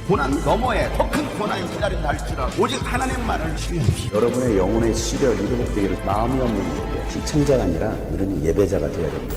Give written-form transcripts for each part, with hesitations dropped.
고난 너머에 더 큰 고난이 기다린다 할지라도 오직 하나님의 말을 신뢰하십시오. 여러분의 영혼의 시력이 회복되기를 마음이 없는 분에게 시청자가 아니라 우리는 예배자가 되어야 됩니다.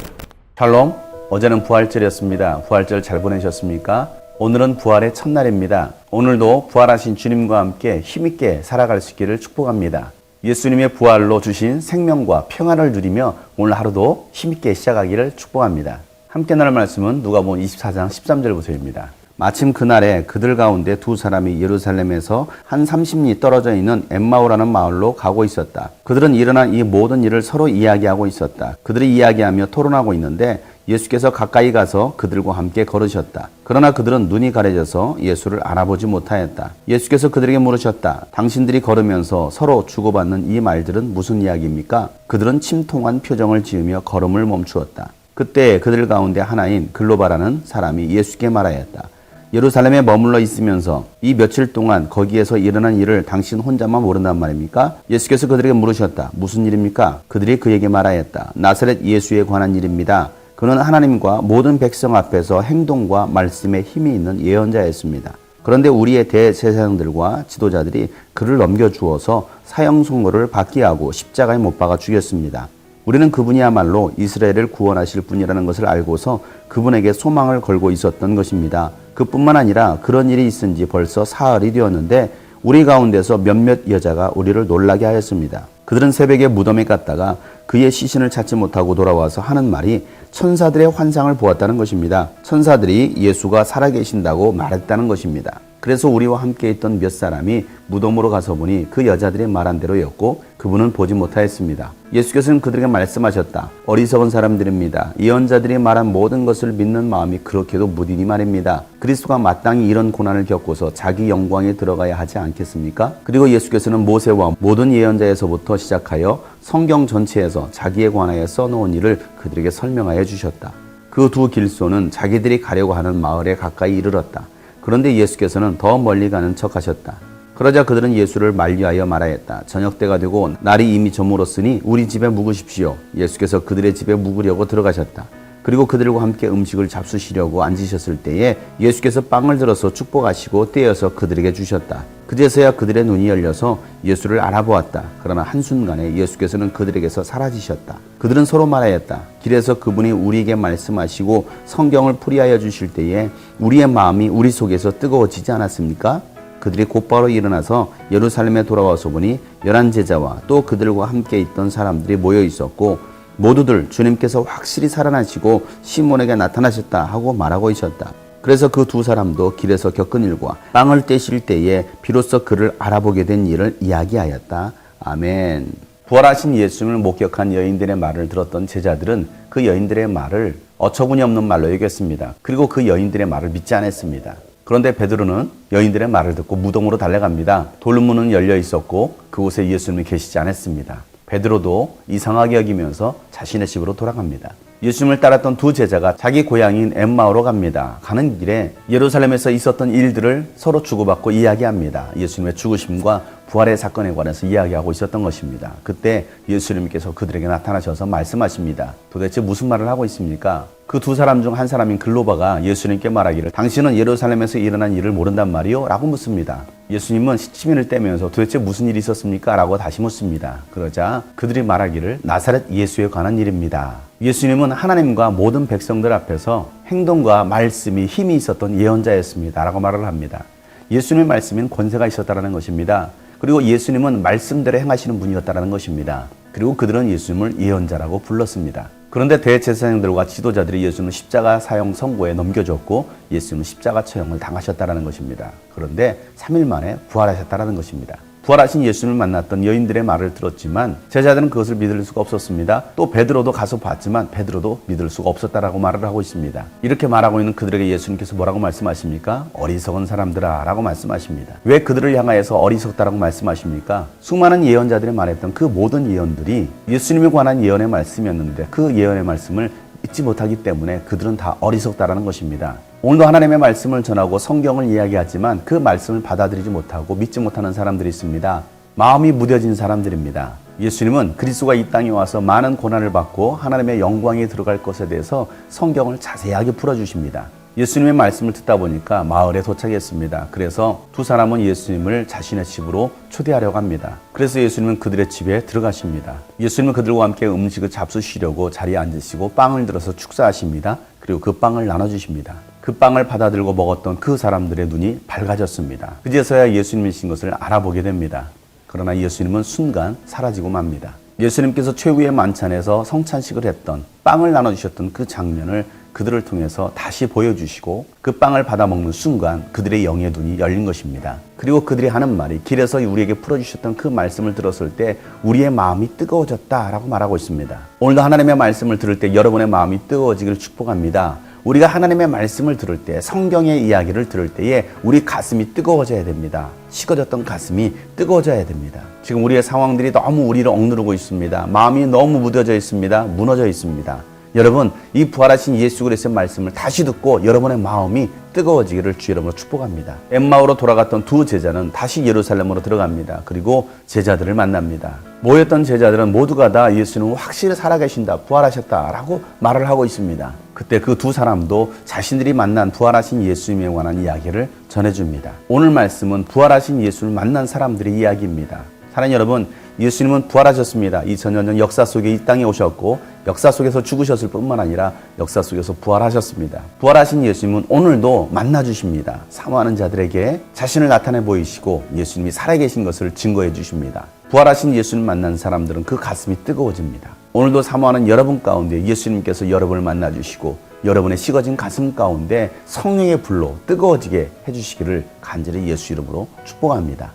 샬롬, 어제는 부활절이었습니다. 부활절 잘 보내셨습니까? 오늘은 부활의 첫날입니다. 오늘도 부활하신 주님과 함께 힘있게 살아갈 수 있기를 축복합니다. 예수님의 부활로 주신 생명과 평안을 누리며 오늘 하루도 힘있게 시작하기를 축복합니다. 함께 나눌 말씀은 누가복음 24장 13절부터입니다. 마침 그날에 그들 가운데 두 사람이 예루살렘에서 한 30리 떨어져 있는 엠마오라는 마을로 가고 있었다. 그들은 일어난 이 모든 일을 서로 이야기하고 있었다. 그들이 이야기하며 토론하고 있는데 예수께서 가까이 가서 그들과 함께 걸으셨다. 그러나 그들은 눈이 가려져서 예수를 알아보지 못하였다. 예수께서 그들에게 물으셨다. 당신들이 걸으면서 서로 주고받는 이 말들은 무슨 이야기입니까? 그들은 침통한 표정을 지으며 걸음을 멈추었다. 그때 그들 가운데 하나인 글로바라는 사람이 예수께 말하였다. 예루살렘에 머물러 있으면서 이 며칠 동안 거기에서 일어난 일을 당신 혼자만 모른단 말입니까? 예수께서 그들에게 물으셨다. 무슨 일입니까? 그들이 그에게 말하였다. 나사렛 예수에 관한 일입니다. 그는 하나님과 모든 백성 앞에서 행동과 말씀에 힘이 있는 예언자였습니다. 그런데 우리의 대제사장들과 지도자들이 그를 넘겨주어서 사형 선고를 받게 하고 십자가에 못 박아 죽였습니다. 우리는 그분이야말로 이스라엘을 구원하실 분이라는 것을 알고서 그분에게 소망을 걸고 있었던 것입니다. 그뿐만 아니라 그런 일이 있은 지 벌써 사흘이 되었는데 우리 가운데서 몇몇 여자가 우리를 놀라게 하였습니다. 그들은 새벽에 무덤에 갔다가 그의 시신을 찾지 못하고 돌아와서 하는 말이 천사들의 환상을 보았다는 것입니다. 천사들이 예수가 살아계신다고 말했다는 것입니다. 그래서 우리와 함께 있던 몇 사람이 무덤으로 가서 보니 그 여자들이 말한 대로였고 그분은 보지 못하였습니다. 예수께서는 그들에게 말씀하셨다. 어리석은 사람들입니다. 예언자들이 말한 모든 것을 믿는 마음이 그렇게도 무디니 말입니다. 그리스도가 마땅히 이런 고난을 겪고서 자기 영광에 들어가야 하지 않겠습니까? 그리고 예수께서는 모세와 모든 예언자에서부터 시작하여 성경 전체에서 자기에 관하여 써놓은 일을 그들에게 설명하여 주셨다. 그 두 길소는 자기들이 가려고 하는 마을에 가까이 이르렀다. 그런데 예수께서는 더 멀리 가는 척 하셨다. 그러자 그들은 예수를 만류하여 말하였다. 저녁때가 되고 날이 이미 저물었으니 우리 집에 묵으십시오. 예수께서 그들의 집에 묵으려고 들어가셨다. 그리고 그들과 함께 음식을 잡수시려고 앉으셨을 때에 예수께서 빵을 들어서 축복하시고 떼어서 그들에게 주셨다. 그제서야 그들의 눈이 열려서 예수를 알아보았다. 그러나 한순간에 예수께서는 그들에게서 사라지셨다. 그들은 서로 말하였다. 길에서 그분이 우리에게 말씀하시고 성경을 풀이하여 주실 때에 우리의 마음이 우리 속에서 뜨거워지지 않았습니까? 그들이 곧바로 일어나서 예루살렘에 돌아와서 보니 11제자와 또 그들과 함께 있던 사람들이 모여 있었고 모두들 주님께서 확실히 살아나시고 시몬에게 나타나셨다 하고 말하고 있었다. 그래서 그 두 사람도 길에서 겪은 일과 빵을 떼실 때에 비로소 그를 알아보게 된 일을 이야기하였다. 아멘. 부활하신 예수님을 목격한 여인들의 말을 들었던 제자들은 그 여인들의 말을 어처구니 없는 말로 여겼습니다. 그리고 그 여인들의 말을 믿지 않았습니다. 그런데 베드로는 여인들의 말을 듣고 무덤으로 달려갑니다. 돌문은 열려 있었고 그곳에 예수님이 계시지 않았습니다. 베드로도 이상하게 여기면서 자신의 집으로 돌아갑니다. 예수님을 따랐던 두 제자가 자기 고향인 엠마오로 갑니다. 가는 길에 예루살렘에서 있었던 일들을 서로 주고받고 이야기합니다. 예수님의 죽으심과 부활의 사건에 관해서 이야기하고 있었던 것입니다. 그때 예수님께서 그들에게 나타나셔서 말씀하십니다. 도대체 무슨 말을 하고 있습니까? 그 두 사람 중 한 사람인 글로바가 예수님께 말하기를 당신은 예루살렘에서 일어난 일을 모른단 말이요? 라고 묻습니다. 예수님은 시치미를 떼면서 도대체 무슨 일이 있었습니까? 라고 다시 묻습니다. 그러자 그들이 말하기를 나사렛 예수에 관한 일입니다. 예수님은 하나님과 모든 백성들 앞에서 행동과 말씀이 힘이 있었던 예언자였습니다. 라고 말을 합니다. 예수님의 말씀엔 권세가 있었다는 것입니다. 그리고 예수님은 말씀대로 행하시는 분이었다는 것입니다. 그리고 그들은 예수님을 예언자라고 불렀습니다. 그런데 대제사장들과 지도자들이 예수님을 십자가 사형 선고에 넘겨줬고 예수님은 십자가 처형을 당하셨다는 것입니다. 그런데 3일 만에 부활하셨다는 것입니다. 부활하신 예수님을 만났던 여인들의 말을 들었지만 제자들은 그것을 믿을 수가 없었습니다. 또 베드로도 가서 봤지만 베드로도 믿을 수가 없었다라고 말을 하고 있습니다. 이렇게 말하고 있는 그들에게 예수님께서 뭐라고 말씀하십니까? 어리석은 사람들아 라고 말씀하십니다. 왜 그들을 향하여서 어리석다라고 말씀하십니까? 수많은 예언자들이 말했던 그 모든 예언들이 예수님에 관한 예언의 말씀이었는데 그 예언의 말씀을 믿지 못하기 때문에 그들은 다 어리석다라는 것입니다. 오늘도 하나님의 말씀을 전하고 성경을 이야기하지만 그 말씀을 받아들이지 못하고 믿지 못하는 사람들이 있습니다. 마음이 무뎌진 사람들입니다. 예수님은 그리스도가 이 땅에 와서 많은 고난을 받고 하나님의 영광에 들어갈 것에 대해서 성경을 자세하게 풀어주십니다. 예수님의 말씀을 듣다 보니까 마을에 도착했습니다. 그래서 두 사람은 예수님을 자신의 집으로 초대하려고 합니다. 그래서 예수님은 그들의 집에 들어가십니다. 예수님은 그들과 함께 음식을 잡수시려고 자리에 앉으시고 빵을 들어서 축사하십니다. 그리고 그 빵을 나눠주십니다. 그 빵을 받아들고 먹었던 그 사람들의 눈이 밝아졌습니다. 그제서야 예수님이신 것을 알아보게 됩니다. 그러나 예수님은 순간 사라지고 맙니다. 예수님께서 최후의 만찬에서 성찬식을 했던 빵을 나눠주셨던 그 장면을 그들을 통해서 다시 보여주시고 그 빵을 받아 먹는 순간 그들의 영의 눈이 열린 것입니다. 그리고 그들이 하는 말이 길에서 우리에게 풀어주셨던 그 말씀을 들었을 때 우리의 마음이 뜨거워졌다라고 말하고 있습니다. 오늘도 하나님의 말씀을 들을 때 여러분의 마음이 뜨거워지기를 축복합니다. 우리가 하나님의 말씀을 들을 때, 성경의 이야기를 들을 때에 우리 가슴이 뜨거워져야 됩니다. 식어졌던 가슴이 뜨거워져야 됩니다. 지금 우리의 상황들이 너무 우리를 억누르고 있습니다. 마음이 너무 무뎌져 있습니다. 무너져 있습니다. 여러분, 이 부활하신 예수 그리스도의 말씀을 다시 듣고 여러분의 마음이 뜨거워지기를 주 이름으로 축복합니다. 엠마오로 돌아갔던 두 제자는 다시 예루살렘으로 들어갑니다. 그리고 제자들을 만납니다. 모였던 제자들은 모두가 다 예수는 확실히 살아계신다, 부활하셨다라고 말을 하고 있습니다. 그때 그 두 사람도 자신들이 만난 부활하신 예수님에 관한 이야기를 전해줍니다. 오늘 말씀은 부활하신 예수를 만난 사람들의 이야기입니다. 사랑하는 여러분, 예수님은 부활하셨습니다. 2000년 전 역사 속에 이 땅에 오셨고 역사 속에서 죽으셨을 뿐만 아니라 역사 속에서 부활하셨습니다. 부활하신 예수님은 오늘도 만나주십니다. 사모하는 자들에게 자신을 나타내 보이시고 예수님이 살아계신 것을 증거해 주십니다. 부활하신 예수님 만난 사람들은 그 가슴이 뜨거워집니다. 오늘도 사모하는 여러분 가운데 예수님께서 여러분을 만나주시고 여러분의 식어진 가슴 가운데 성령의 불로 뜨거워지게 해주시기를 간절히 예수 이름으로 축복합니다.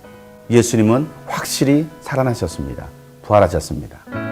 예수님은 확실히 살아나셨습니다. 부활하셨습니다.